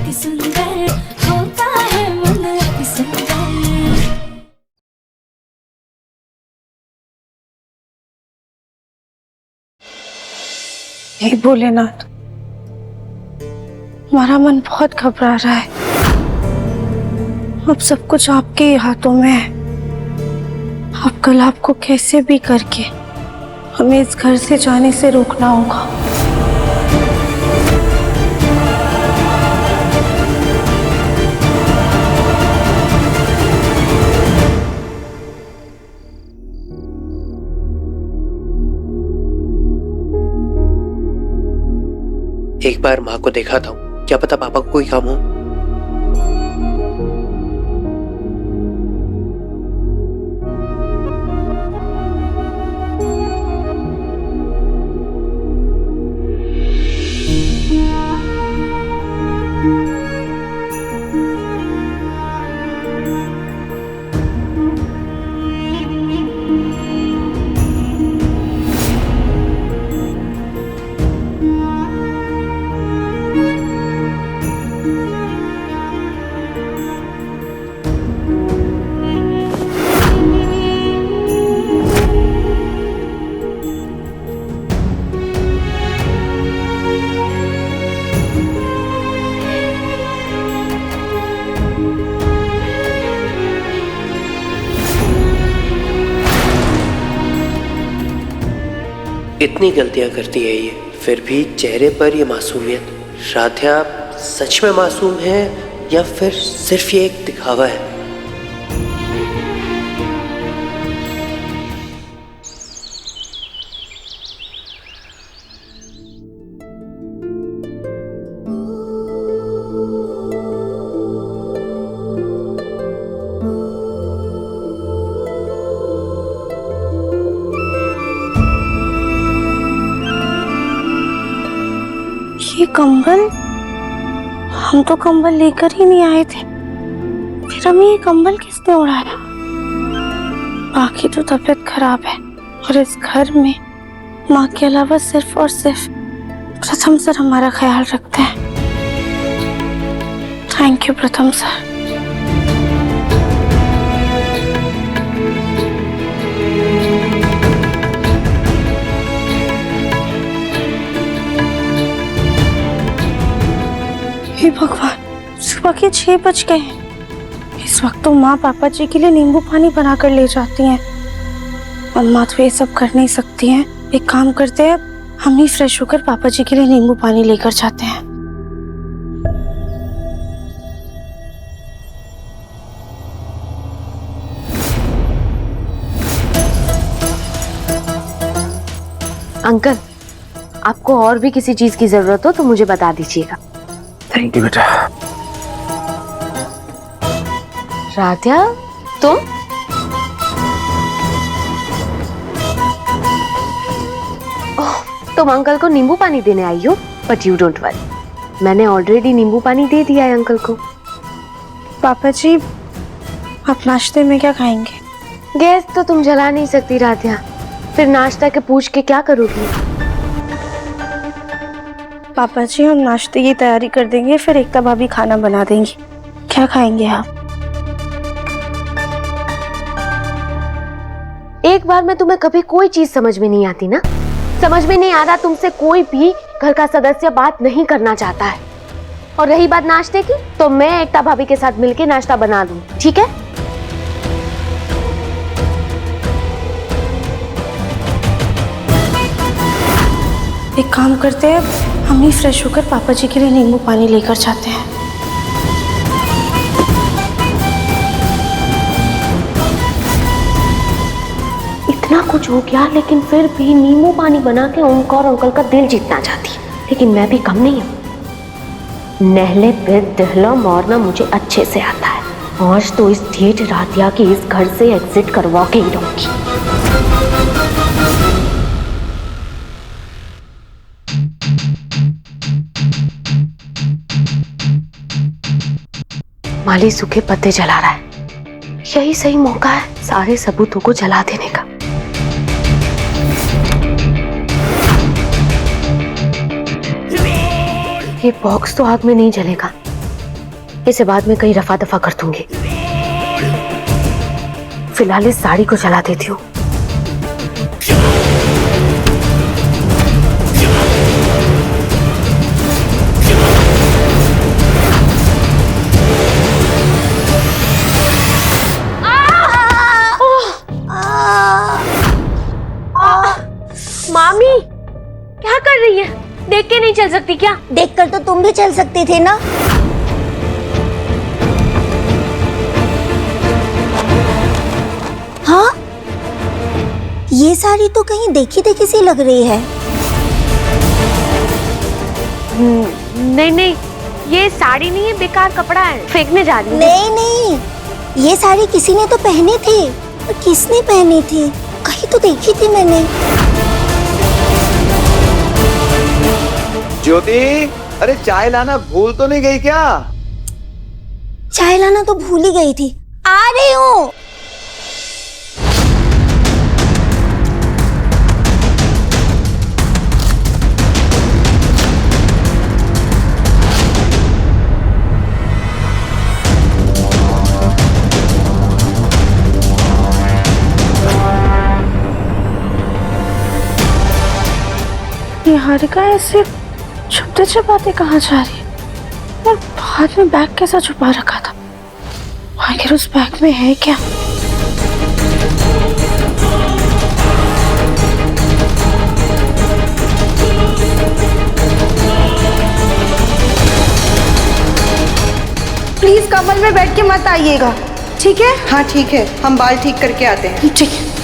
अति सुंदर होता है मन अति सुंदर। हे भोलेनाथ, हमारा मन बहुत घबरा रहा है। अब सब कुछ आपके ही हाथों में है। अब कल आपको कैसे भी करके हमें इस घर से जाने से रोकना होगा। एक बार माँ को देखा था, क्या पता पापा को कोई काम हो। इतनी गलतियां करती है ये, फिर भी चेहरे पर ये मासूमियत। राध्या सच में मासूम है या फिर सिर्फ ये एक दिखावा है? ये कंबल, हम तो कंबल लेकर ही नहीं आए थे, फिर हमें ये कंबल किसने उड़ाया? बाकी तो तबीयत खराब है और इस घर में माँ के अलावा सिर्फ और सिर्फ प्रथम सर हमारा ख्याल रखते हैं। थैंक यू प्रथम सर। हे भगवान, सुबह के 6 बज गए हैं। इस वक्त तो माँ पापा जी के लिए नींबू पानी बनाकर ले जाती हैं और माँ तो ये सब कर नहीं सकती हैं। एक काम करते हैं, हम ही फ्रेश होकर पापा जी के लिए नींबू पानी लेकर जाते हैं। अंकल, आपको और भी किसी चीज की जरूरत हो तो मुझे बता दीजिएगा। थैंक यू बेटा। राध्या, तुम? ओह, तुम अंकल को नींबू पानी देने आई हो? बट यू डोंट वरी, मैंने ऑलरेडी नींबू पानी दे दिया है अंकल को। पापा जी, आप नाश्ते में क्या खाएंगे? गैस तो तुम जला नहीं सकती राध्या, फिर नाश्ता के पूछ के क्या करोगी? पापा जी, हम नाश्ते की तैयारी कर देंगे, फिर एकता भाभी खाना बना देंगी। क्या खाएंगे आप? एक बार में तुम्हें कभी कोई चीज समझ में नहीं आती ना? समझ में नहीं आ रहा तुमसे कोई भी घर का सदस्य बात नहीं करना चाहता है। और रही बात नाश्ते की, तो मैं एकता भाभी के साथ मिलके नाश्ता बना दूं, ठीक है? एक काम करते हैं, हम ही फ्रेश होकर पापा जी के लिए नींबू पानी लेकर जाते हैं। इतना कुछ हो गया, लेकिन फिर भी नींबू पानी बना के उनका और अंकल का दिल जीतना चाहती है। लेकिन मैं भी कम नहीं हूँ। नहले पे दहला मारना मुझे अच्छे से आता है। आज तो इस ढीठ राधिया की इस घर से एग्जिट करवा के ही रहूंगी। माली सूखे पत्ते जला रहा है, यही सही मौका है सारे सबूतों को जला देने का। ये बॉक्स तो आग में नहीं जलेगा, इसे बाद में कहीं रफा दफा कर दूंगी। फिलहाल इस साड़ी को जला देती हूँ। मामी क्या कर रही है? देख के नहीं चल सकती क्या? देखकर तो तुम भी चल सकते थे ना। हाँ, ये साड़ी तो कहीं देखी देखी सी लग रही है। नहीं नहीं, ये साड़ी नहीं है, बेकार कपड़ा है, फेंकने जा रही हूँ। नहीं नहीं, ये साड़ी किसी ने तो पहनी थी। और किसने पहनी थी? कहीं तो देखी थी मैंने। ज्योति, अरे चाय लाना भूल तो नहीं गई क्या? चाय लाना तो भूल ही गई थी, आ रही हूँ। निहारिका ऐसे छुपते छुपाते कहाँ जा रही है? और हाथ में बैग कैसा छुपा रखा था? आखिर उस बैग में है क्या? प्लीज कमल में बैठ के मत आइएगा, ठीक है? हाँ ठीक है, हम बाल ठीक करके आते हैं। ठीक है।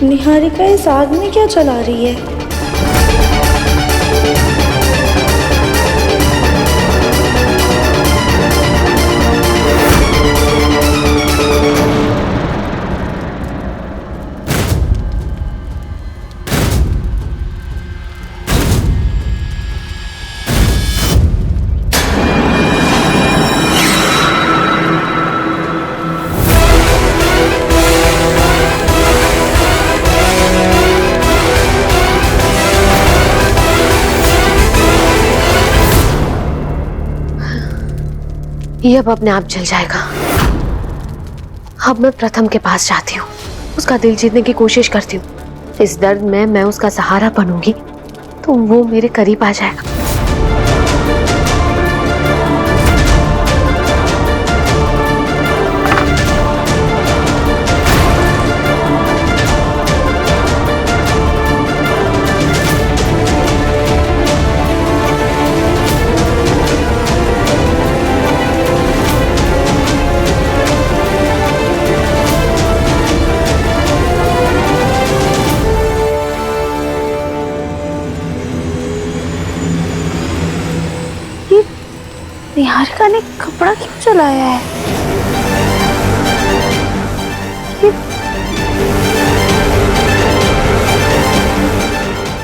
निहारिका इस आग में क्या चला रही है? ये अब अपने आप जल जाएगा। अब मैं प्रथम के पास जाती हूँ, उसका दिल जीतने की कोशिश करती हूँ। इस दर्द में मैं उसका सहारा बनूंगी तो वो मेरे करीब आ जाएगा। निहारिका ने कपड़ा क्यों जलाया है?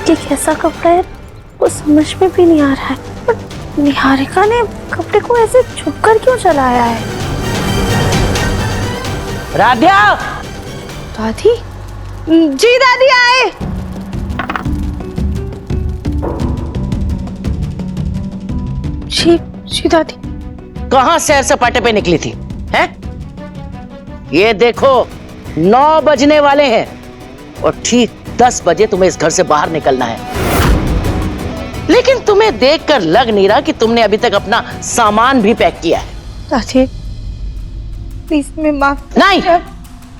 ये कैसा कपड़ा है वो समझ में भी नहीं आ रहा है। पर निहारिका ने कपड़े को ऐसे छुपकर क्यों जलाया है? राध्या! दादी? जी दादी आए। जी दादी। कहाँ सैर सपाटे पे निकली थी? हैं? ये देखो 9 बजने वाले हैं और ठीक 10 बजे तुम्हें इस घर से बाहर निकलना है। लेकिन तुम्हें देखकर लग नहीं रहा कि तुमने अभी तक अपना सामान भी पैक किया है। दादी प्लीज मैं माफ नहीं,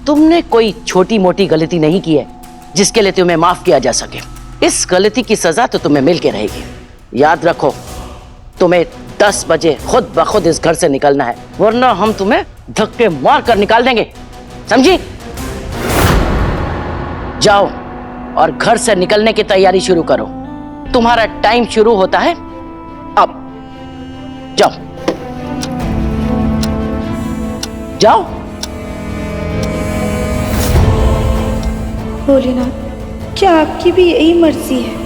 तुमने कोई छोटी मोटी गलती नहीं की है जिसके लिए तुम्हें माफ किया जा सके। इस गलती की सजा तो तुम्हें मिल के रहेगी। याद रखो, तुम्हें 10 बजे खुद ब खुद इस घर से निकलना है, वरना हम तुम्हें धक्के मार कर निकाल देंगे, समझी? जाओ और घर से निकलने की तैयारी शुरू करो। तुम्हारा टाइम शुरू होता है अब। जाओ जाओ। भोलेनाथ, क्या आपकी भी यही मर्जी है?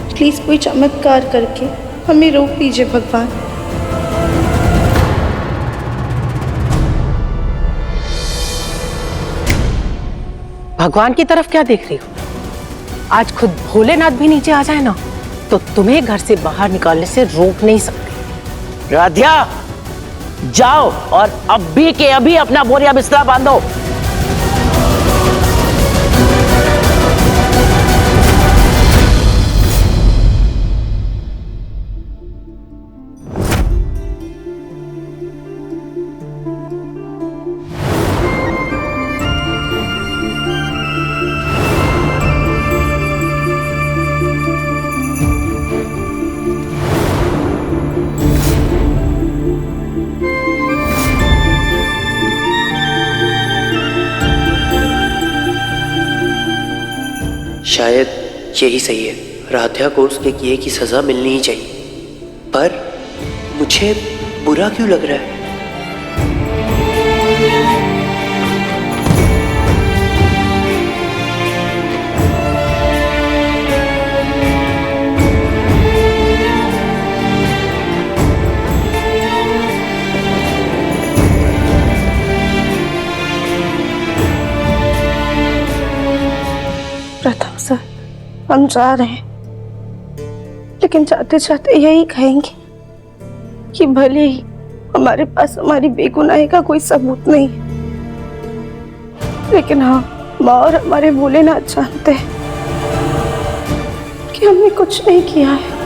प्लीज कोई चमत्कार करके हमें रोक लीजिए भगवान। भगवान की तरफ क्या देख रही हो? आज खुद भोलेनाथ भी नीचे आ जाए ना तो तुम्हें घर से बाहर निकालने से रोक नहीं सकते। राधिया, जाओ और अभी के अभी अपना बोरिया बिस्तरा बांधो। शायद यही सही है। राध्या को उसके किए की सजा मिलनी ही चाहिए। पर मुझे बुरा क्यों लग रहा है? प्रथम सर, हम जा रहे हैं, लेकिन जाते जाते यही कहेंगे कि भले ही हमारे पास हमारी बेगुनाही का कोई सबूत नहीं है, लेकिन हाँ, माँ और हमारे भोलेनाथ जानते हैं कि हमने कुछ नहीं किया है।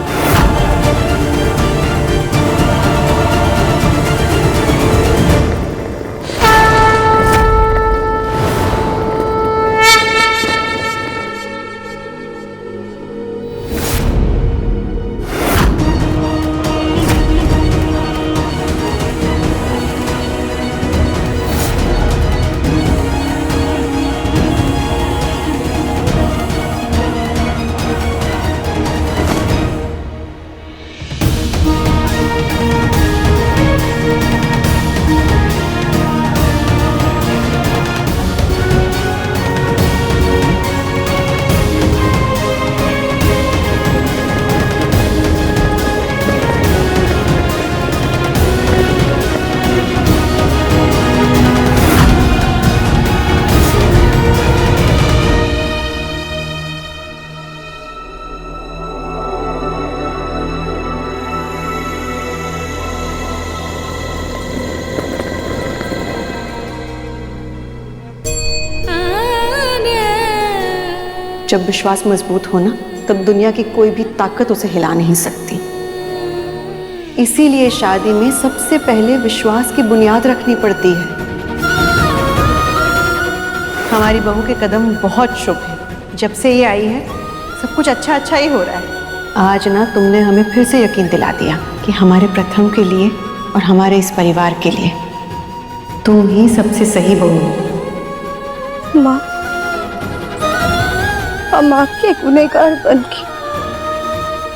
जब विश्वास मजबूत हो ना, तब दुनिया की कोई भी ताकत उसे हिला नहीं सकती। इसीलिए शादी में सबसे पहले विश्वास की बुनियाद रखनी पड़ती है। हमारी बहू के कदम बहुत शुभ है। जब से ये आई है सब कुछ अच्छा अच्छा ही हो रहा है। आज ना तुमने हमें फिर से यकीन दिला दिया कि हमारे प्रथम के लिए और हमारे इस परिवार के लिए तुम ही सबसे सही बहू हो। माँ, हम आपके गुनहगार बनके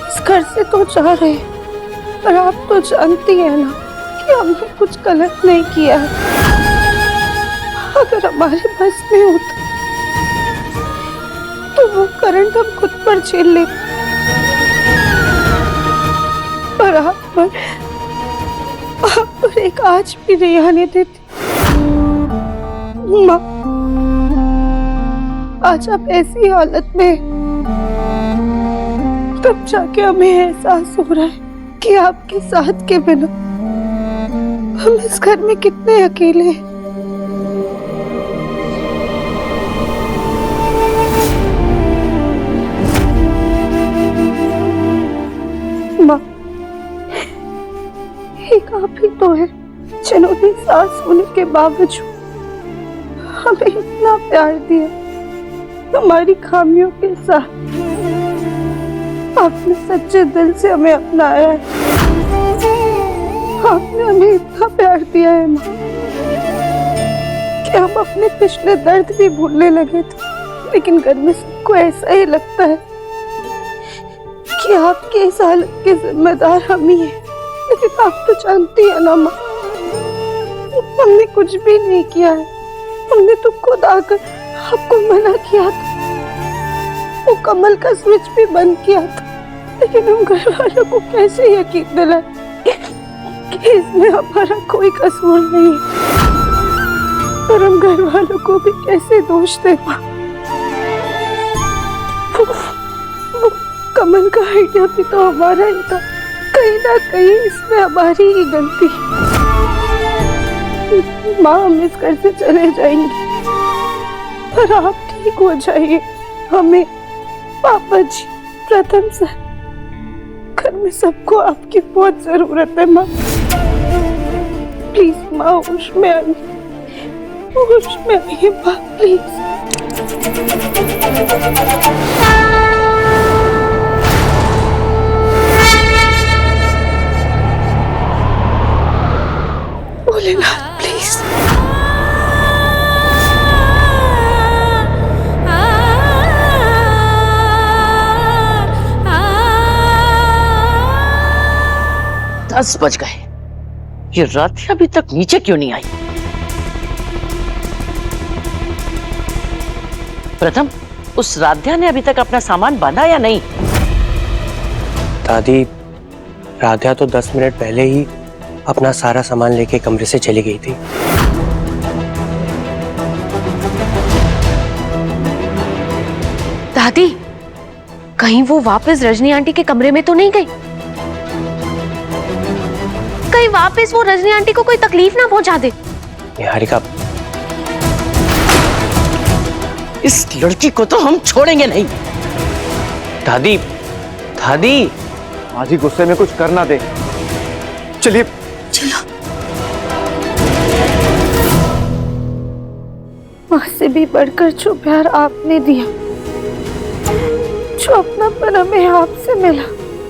इस घर से तो जा रहे हैं, पर आप तो जानती है ना कि हमने कुछ गलत नहीं किया है। अगर हमारे बस में होता तो वो करंट हम खुद पर झेल लेते, पर आप पर एक आज भी नहीं आने देते। माँ, आज आप ऐसी हालत में, तब जाके हमें एहसास हो रहा है कि आपके साथ के बिना हम इस घर में कितने अकेले हैं। माँ, एक आप ही तो है जिन्होंने सास होने के बावजूद हमें इतना प्यार दिया। हमारी खामियों के साथ आपने सच्चे दिल से हमें अपनाया है। आपने हमें इतना प्यार दिया है माँ कि हम अपने पिछले दर्द भी भूलने लगे थे, लेकिन घर में सबको ऐसा ही लगता है कि आपके इस हालत के जिम्मेदार हम ही हैं। लेकिन आप तो जानती है ना माँ, हमने कुछ भी नहीं किया है। हमने तो खुद आकर आपको मना किया था, वो कमल का स्विच भी बंद किया था, लेकिन हम घर वालों को कैसे यकीन दिलाए कि इसमें हमारा कोई कसूर नहीं है, और हम घर वालों को भी कैसे दोष दे पाए। वो कमल का आइडिया भी तो हमारा ही था, कहीं ना कहीं इसमें हमारी ही गलती। माँ हम इस घर से चले जाएंगे, पर आप ठीक हो जाइए। हमें, पापा जी, प्रथम से घर में सबको आपकी बहुत जरूरत है माँ। प्लीज माँ होश में आइए, होश में आइए माँ, प्लीज। भोलेनाथ प्लीज। दस बज गए, ये राधिया अभी तक नीचे क्यों नहीं आई? प्रथम, उस राधिया ने अभी तक अपना सामान बांधा या नहीं? दादी, राधिया तो 10 मिनट पहले ही अपना सारा सामान लेके कमरे से चली गई थी। दादी, कहीं वो वापस रजनी आंटी के कमरे में तो नहीं गई? कहीं वापस वो रजनी आंटी को कोई तकलीफ ना पहुंचा दे? निहारिका, इस लड़की को तो हम छोड़ेंगे नहीं। दादी, दादी, आज ही गुस्से में कुछ करना दे। चलिए चलो। माँ से भी बढ़कर जो प्यार आपने दिया, जो अपनापन हमें आपसे मिला,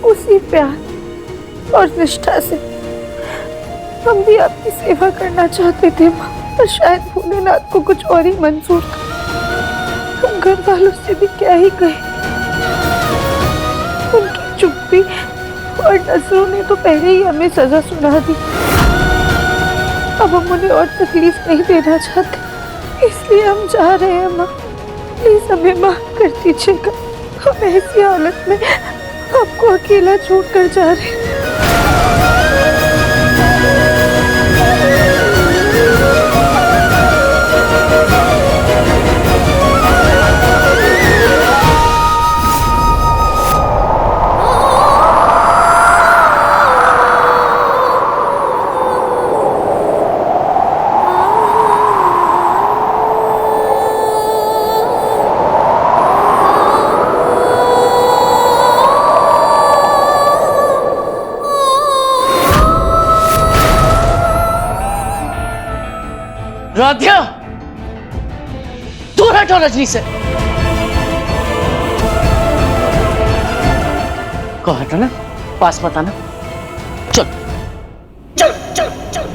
उसी प्यार और निष्ठा से हम भी आपकी सेवा करना चाहते थे माँ, पर शायद भोलेनाथ को कुछ और ही मंजूर था। हम घर वालों से भी क्या ही कहें, उनकी चुप्पी और नजरों ने तो पहले ही हमें सजा सुना दी। अब हम उन्हें और तकलीफ नहीं देना चाहते, इसलिए हम जा रहे हैं माँ। प्लीज हमें माफ कर दीजिएगा, हम ऐसी हालत में आपको अकेला छोड़कर जा रहे हैं। राधिया, दूर हटो रजनी से। को हटो ना, पास मत आना। चल चल चल चल।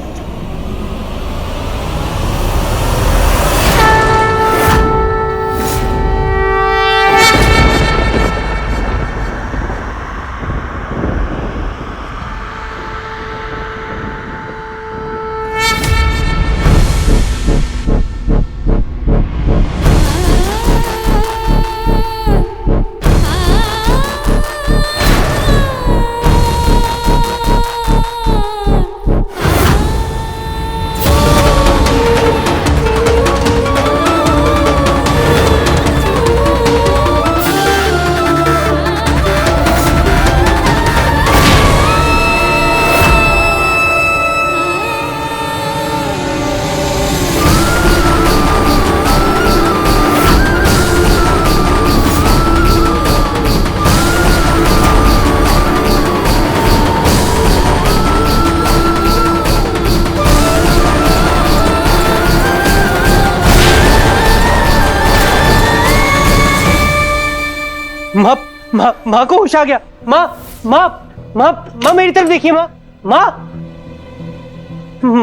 माँ को होश आ गया। माँ माँ माँ माँ मेरी तरफ देखिए। माँ माँ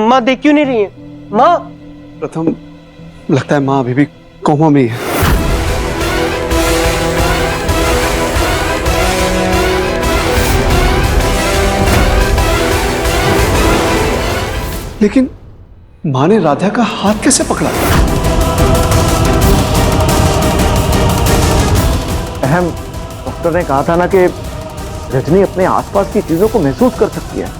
माँ देख क्यों नहीं रही है? माँ। प्रथम, लगता है माँ अभी भी कोमा में है। लेकिन माँ ने राधा का हाथ कैसे पकड़ा? मैम, डॉक्टर ने कहा था ना कि रजनी अपने आसपास की चीजों को महसूस कर सकती है।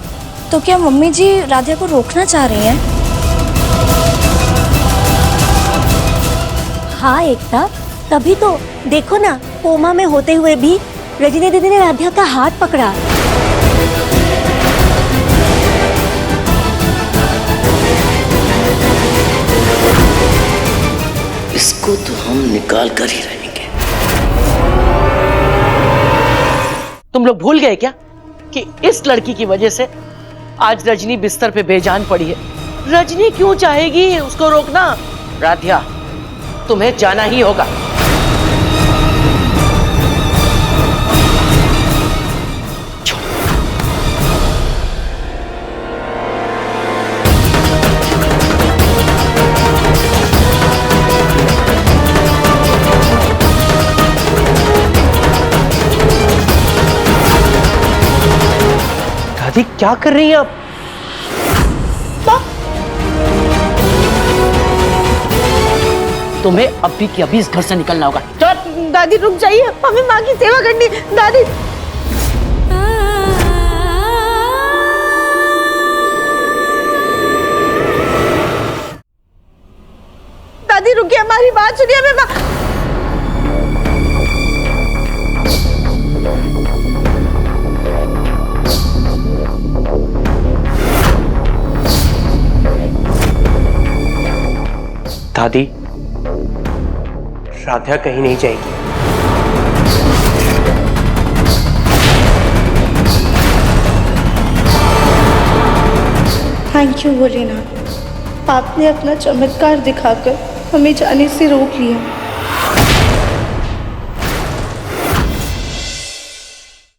तो क्या मम्मी जी राधिका को रोकना चाह रही हैं? हाँ एकता, तभी तो देखो ना, कोमा में होते हुए भी रजनी दीदी ने राधिका का हाथ पकड़ा। इसको तो हम निकाल कर ही रहेंगे। तुम लोग भूल गए क्या कि इस लड़की की वजह से आज रजनी बिस्तर पे बेजान पड़ी है? रजनी क्यों चाहेगी उसको रोकना? राधिका, तुम्हें जाना ही होगा। दादी क्या कर रही हैं आप? तुम्हें अभी की अभी इस घर से निकलना होगा। दादी रुक जाइए, हमें माँ की सेवा करनी है। दादी, दादी रुकिए, हमारी बात सुनिए। हमें दादी, राधिका कहीं नहीं जाएगी। थैंक यू भोलेनाथ, आपने अपना चमत्कार दिखाकर हमें जाने से रोक लिया।